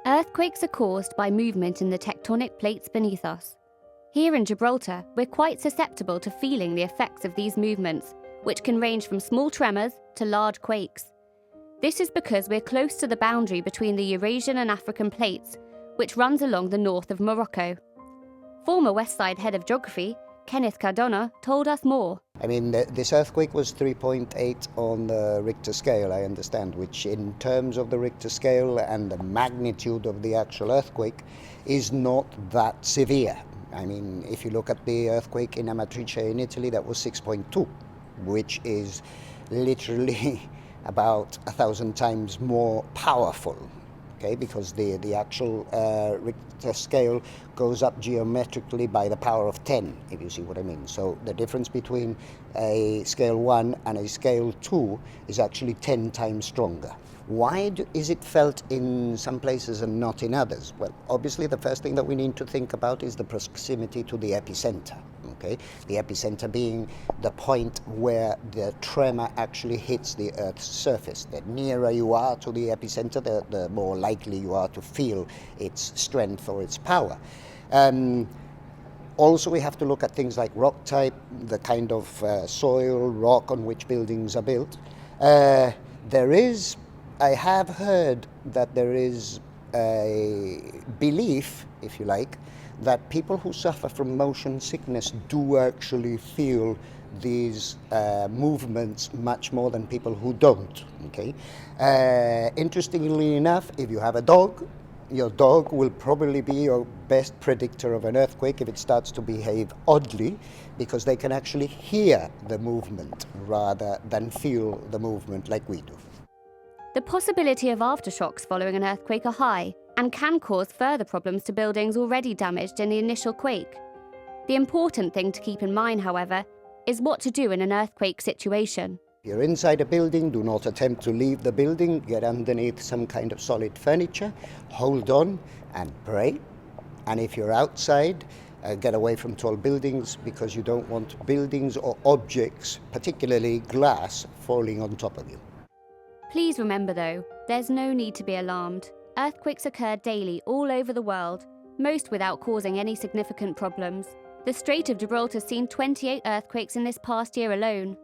Earthquakes are caused by movement in the tectonic plates beneath us. Here in Gibraltar, we're quite susceptible to feeling the effects of these movements, which can range from small tremors to large quakes. This is because we're close to the boundary between the Eurasian and African plates, which runs along the north of Morocco. Former Westside Head of Geography, Kenneth Cardona, told us more. This earthquake was 3.8 on the Richter scale, I understand, which in terms of the Richter scale and the magnitude of the actual earthquake is not that severe. If you look at the earthquake in Amatrice in Italy, that was 6.2, which is literally about 1,000 times more powerful. Okay, because the actual Richter scale goes up geometrically by the power of 10, if you see what I mean. So the difference between a scale 1 and a scale 2 is actually 10 times stronger. Why is it felt in some places and not in others? Well, obviously the first thing that we need to think about is the proximity to the epicenter. Okay? The epicenter being the point where the tremor actually hits the Earth's surface. The nearer you are to the epicenter, the more likely you are to feel its strength or its power. Also, we have to look at things like rock type, the kind of soil, rock on which buildings are built. I have heard that there is a belief, if you like, that people who suffer from motion sickness do actually feel these movements much more than people who don't. Okay? Interestingly enough, if you have a dog, your dog will probably be your best predictor of an earthquake if it starts to behave oddly, because they can actually hear the movement rather than feel the movement like we do. The possibility of aftershocks following an earthquake are high and can cause further problems to buildings already damaged in the initial quake. The important thing to keep in mind, however, is what to do in an earthquake situation. If you're inside a building, do not attempt to leave the building. Get underneath some kind of solid furniture, hold on and pray. And if you're outside, get away from tall buildings, because you don't want buildings or objects, particularly glass, falling on top of you. Please remember though, there's no need to be alarmed. Earthquakes occur daily all over the world, most without causing any significant problems. The Strait of Gibraltar has seen 28 earthquakes in this past year alone.